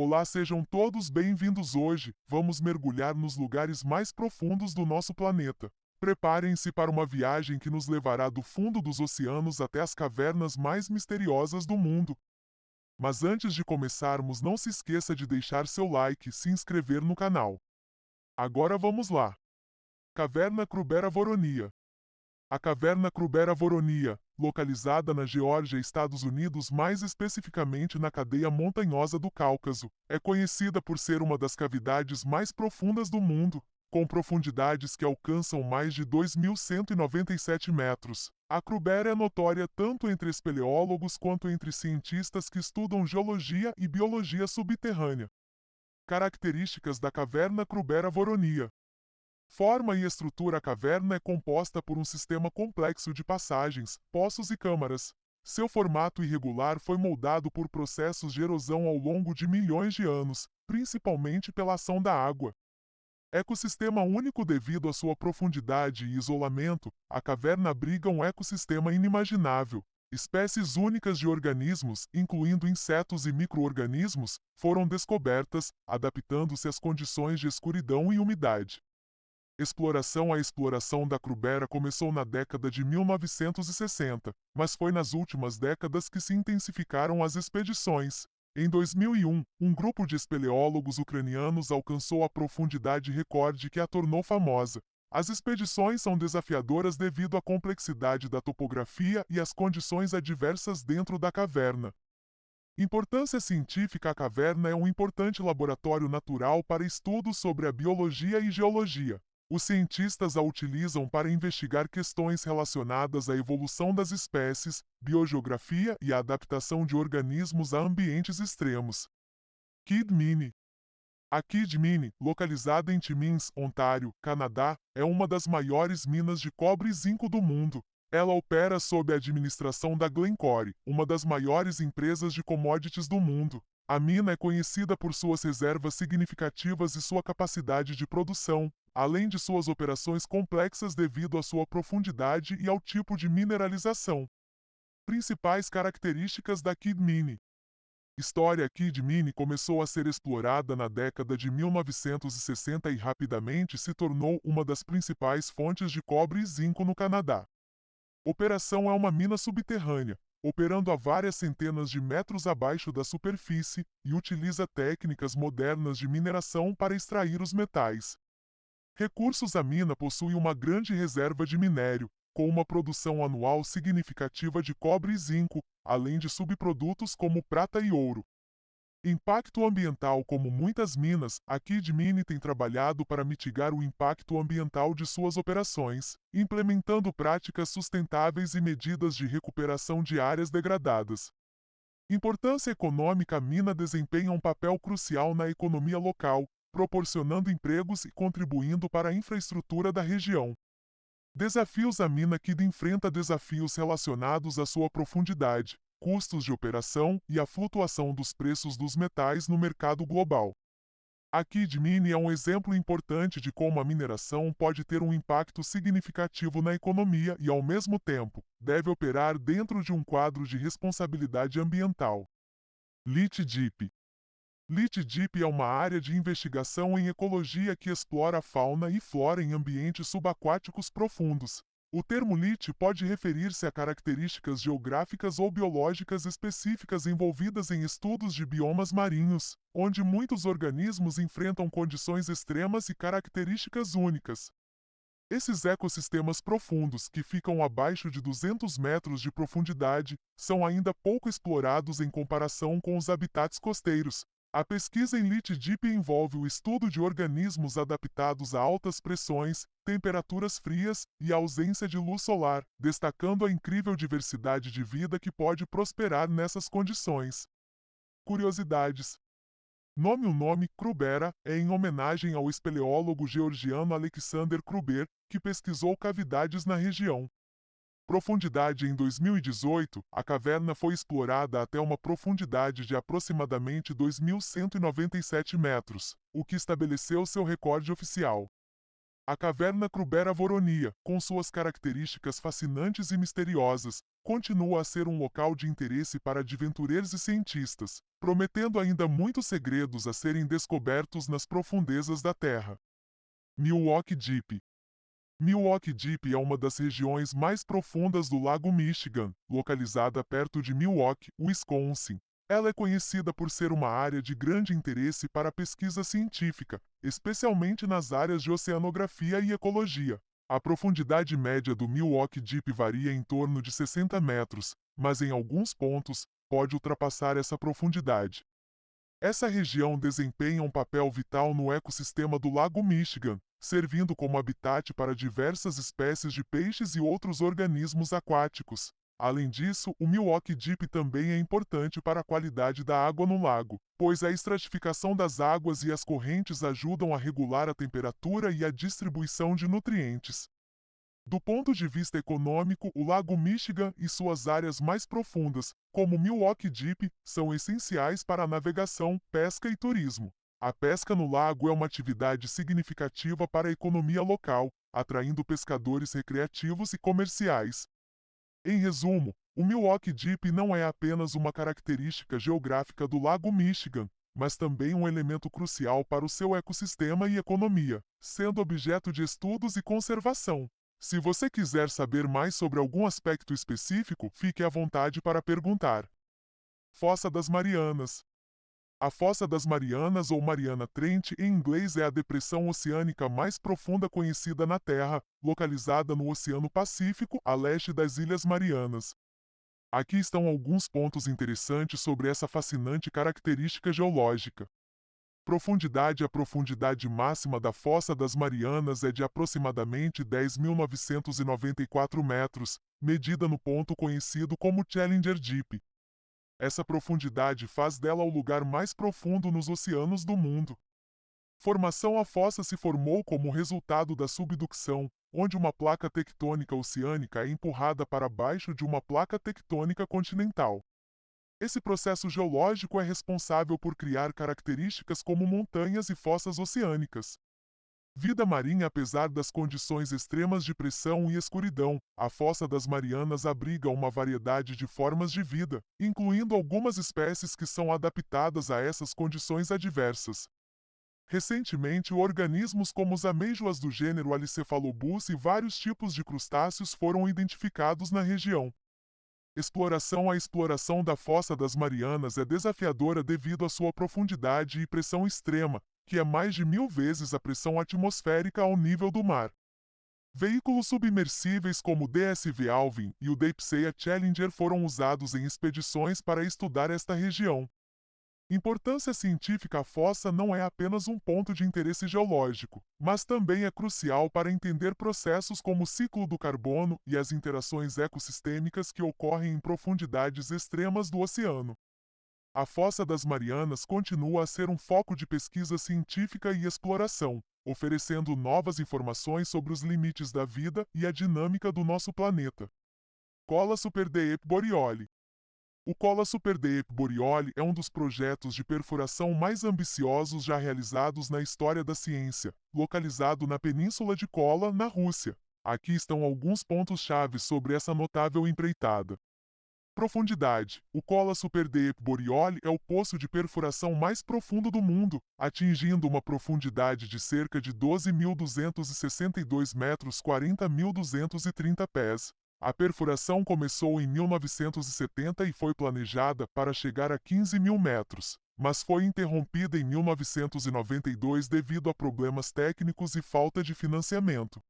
Olá, sejam todos bem-vindos hoje. Vamos mergulhar nos lugares mais profundos do nosso planeta. Preparem-se para uma viagem que nos levará do fundo dos oceanos até as cavernas mais misteriosas do mundo. Mas antes de começarmos, não se esqueça de deixar seu like e se inscrever no canal. Agora vamos lá. Caverna Krubera-Voronia. A caverna Krubera-Voronia, localizada na Geórgia, Estados Unidos, mais especificamente na cadeia montanhosa do Cáucaso, é conhecida por ser uma das cavidades mais profundas do mundo, com profundidades que alcançam mais de 2.197 metros. A Krubera é notória tanto entre espeleólogos quanto entre cientistas que estudam geologia e biologia subterrânea. Características da caverna Krubera-Voronia. Forma e estrutura. A caverna é composta por um sistema complexo de passagens, poços e câmaras. Seu formato irregular foi moldado por processos de erosão ao longo de milhões de anos, principalmente pela ação da água. Ecossistema único. Devido à sua profundidade e isolamento, a caverna abriga um ecossistema inimaginável. Espécies únicas de organismos, incluindo insetos e micro-organismos, foram descobertas, adaptando-se às condições de escuridão e umidade. Exploração. A exploração da Krubera começou na década de 1960, mas foi nas últimas décadas que se intensificaram as expedições. Em 2001, um grupo de espeleólogos ucranianos alcançou a profundidade recorde que a tornou famosa. As expedições são desafiadoras devido à complexidade da topografia e às condições adversas dentro da caverna. Importância científica. A caverna é um importante laboratório natural para estudos sobre a biologia e geologia. Os cientistas a utilizam para investigar questões relacionadas à evolução das espécies, biogeografia e a adaptação de organismos a ambientes extremos. Kidd Mine. A Kidd Mine, localizada em Timmins, Ontário, Canadá, é uma das maiores minas de cobre e zinco do mundo. Ela opera sob a administração da Glencore, uma das maiores empresas de commodities do mundo. A mina é conhecida por suas reservas significativas e sua capacidade de produção, além de suas operações complexas devido à sua profundidade e ao tipo de mineralização. Principais características da Kidd Mine. História. A Kidd Mine começou a ser explorada na década de 1960 e rapidamente se tornou uma das principais fontes de cobre e zinco no Canadá. Operação. É uma mina subterrânea, operando a várias centenas de metros abaixo da superfície, e utiliza técnicas modernas de mineração para extrair os metais. Recursos. A mina possui uma grande reserva de minério, com uma produção anual significativa de cobre e zinco, além de subprodutos como prata e ouro. Impacto ambiental. Como muitas minas, a Kidd Mine tem trabalhado para mitigar o impacto ambiental de suas operações, implementando práticas sustentáveis e medidas de recuperação de áreas degradadas. Importância econômica. A mina desempenha um papel crucial na economia local, proporcionando empregos e contribuindo para a infraestrutura da região. Desafios. A mina Kidd enfrenta desafios relacionados à sua profundidade, custos de operação e a flutuação dos preços dos metais no mercado global. A Kidd Mine é um exemplo importante de como a mineração pode ter um impacto significativo na economia e, ao mesmo tempo, deve operar dentro de um quadro de responsabilidade ambiental. Lithium Deep. Lithium Deep é uma área de investigação em ecologia que explora a fauna e flora em ambientes subaquáticos profundos. O termo lítio pode referir-se a características geográficas ou biológicas específicas envolvidas em estudos de biomas marinhos, onde muitos organismos enfrentam condições extremas e características únicas. Esses ecossistemas profundos, que ficam abaixo de 200 metros de profundidade, são ainda pouco explorados em comparação com os habitats costeiros. A pesquisa em Lithium Deep envolve o estudo de organismos adaptados a altas pressões, temperaturas frias e a ausência de luz solar, destacando a incrível diversidade de vida que pode prosperar nessas condições. Curiosidades. Nome. O nome Krubera é em homenagem ao espeleólogo georgiano Alexander Kruber, que pesquisou cavidades na região. Profundidade. Em 2018, a caverna foi explorada até uma profundidade de aproximadamente 2.197 metros, o que estabeleceu seu recorde oficial. A caverna Krubera-Voronia, com suas características fascinantes e misteriosas, continua a ser um local de interesse para aventureiros e cientistas, prometendo ainda muitos segredos a serem descobertos nas profundezas da Terra. Milwaukee Deep. Milwaukee Deep é uma das regiões mais profundas do Lago Michigan, localizada perto de Milwaukee, Wisconsin. Ela é conhecida por ser uma área de grande interesse para a pesquisa científica, especialmente nas áreas de oceanografia e ecologia. A profundidade média do Milwaukee Deep varia em torno de 60 metros, mas em alguns pontos, pode ultrapassar essa profundidade. Essa região desempenha um papel vital no ecossistema do Lago Michigan, servindo como habitat para diversas espécies de peixes e outros organismos aquáticos. Além disso, o Milwaukee Deep também é importante para a qualidade da água no lago, pois a estratificação das águas e as correntes ajudam a regular a temperatura e a distribuição de nutrientes. Do ponto de vista econômico, o Lago Michigan e suas áreas mais profundas, como o Milwaukee Deep, são essenciais para a navegação, pesca e turismo. A pesca no lago é uma atividade significativa para a economia local, atraindo pescadores recreativos e comerciais. Em resumo, o Milwaukee Deep não é apenas uma característica geográfica do Lago Michigan, mas também um elemento crucial para o seu ecossistema e economia, sendo objeto de estudos e conservação. Se você quiser saber mais sobre algum aspecto específico, fique à vontade para perguntar. Fossa das Marianas. A Fossa das Marianas ou Mariana Trench em inglês é a depressão oceânica mais profunda conhecida na Terra, localizada no Oceano Pacífico, a leste das Ilhas Marianas. Aqui estão alguns pontos interessantes sobre essa fascinante característica geológica. Profundidade. A profundidade máxima da Fossa das Marianas é de aproximadamente 10.994 metros, medida no ponto conhecido como Challenger Deep. Essa profundidade faz dela o lugar mais profundo nos oceanos do mundo. Formação. A fossa se formou como resultado da subducção, onde uma placa tectônica oceânica é empurrada para baixo de uma placa tectônica continental. Esse processo geológico é responsável por criar características como montanhas e fossas oceânicas. Vida marinha. Apesar das condições extremas de pressão e escuridão, a Fossa das Marianas abriga uma variedade de formas de vida, incluindo algumas espécies que são adaptadas a essas condições adversas. Recentemente, organismos como os amêijoas do gênero Alicephalobus e vários tipos de crustáceos foram identificados na região. Exploração. A exploração da Fossa das Marianas é desafiadora devido à sua profundidade e pressão extrema, que é mais de 1000 vezes a pressão atmosférica ao nível do mar. Veículos submersíveis como o DSV Alvin e o Deepsea Challenger foram usados em expedições para estudar esta região. Importância científica. A fossa não é apenas um ponto de interesse geológico, mas também é crucial para entender processos como o ciclo do carbono e as interações ecossistêmicas que ocorrem em profundidades extremas do oceano. A Fossa das Marianas continua a ser um foco de pesquisa científica e exploração, oferecendo novas informações sobre os limites da vida e a dinâmica do nosso planeta. Cola Super Deep Boreoli. O Cola Super Deep Boreoli é um dos projetos de perfuração mais ambiciosos já realizados na história da ciência, localizado na Península de Kola, na Rússia. Aqui estão alguns pontos-chave sobre essa notável empreitada. Profundidade. O Kola Super Deep Boreoli é o poço de perfuração mais profundo do mundo, atingindo uma profundidade de cerca de 12.262 metros, 40.230 pés. A perfuração começou em 1970 e foi planejada para chegar a 15.000 metros, mas foi interrompida em 1992 devido a problemas técnicos e falta de financiamento.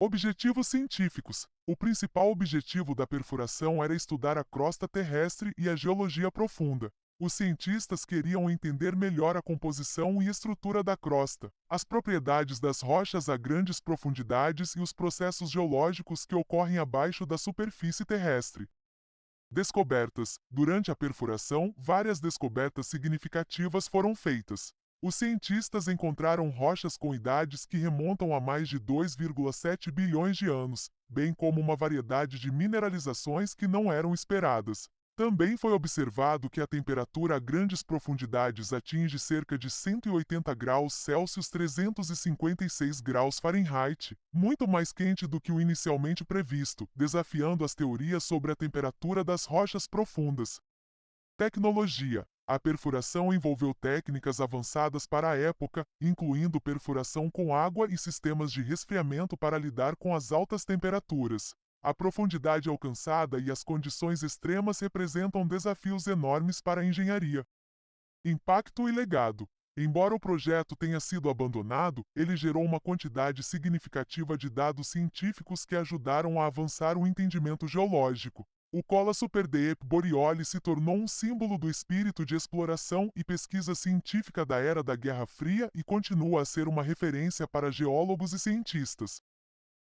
Objetivos científicos. O principal objetivo da perfuração era estudar a crosta terrestre e a geologia profunda. Os cientistas queriam entender melhor a composição e estrutura da crosta, as propriedades das rochas a grandes profundidades e os processos geológicos que ocorrem abaixo da superfície terrestre. Descobertas. Durante a perfuração, várias descobertas significativas foram feitas. Os cientistas encontraram rochas com idades que remontam a mais de 2,7 bilhões de anos, bem como uma variedade de mineralizações que não eram esperadas. Também foi observado que a temperatura a grandes profundidades atinge cerca de 180 graus Celsius 356 graus Fahrenheit, muito mais quente do que o inicialmente previsto, desafiando as teorias sobre a temperatura das rochas profundas. Tecnologia. A perfuração envolveu técnicas avançadas para a época, incluindo perfuração com água e sistemas de resfriamento para lidar com as altas temperaturas. A profundidade alcançada e as condições extremas representam desafios enormes para a engenharia. Impacto e legado. Embora o projeto tenha sido abandonado, ele gerou uma quantidade significativa de dados científicos que ajudaram a avançar o entendimento geológico. O Cola Super Deep Borealis se tornou um símbolo do espírito de exploração e pesquisa científica da era da Guerra Fria e continua a ser uma referência para geólogos e cientistas.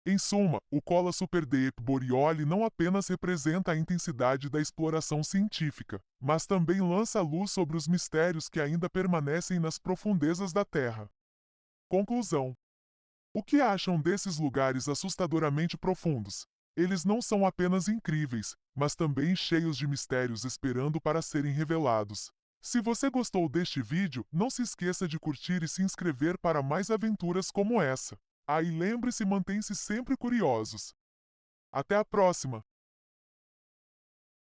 Em suma, o Cola Super Deep Borealis não apenas representa a intensidade da exploração científica, mas também lança luz sobre os mistérios que ainda permanecem nas profundezas da Terra. Conclusão: o que acham desses lugares assustadoramente profundos? Eles não são apenas incríveis, mas também cheios de mistérios esperando para serem revelados. Se você gostou deste vídeo, não se esqueça de curtir e se inscrever para mais aventuras como essa. Ah, e lembre-se, mantém-se sempre curiosos. Até a próxima!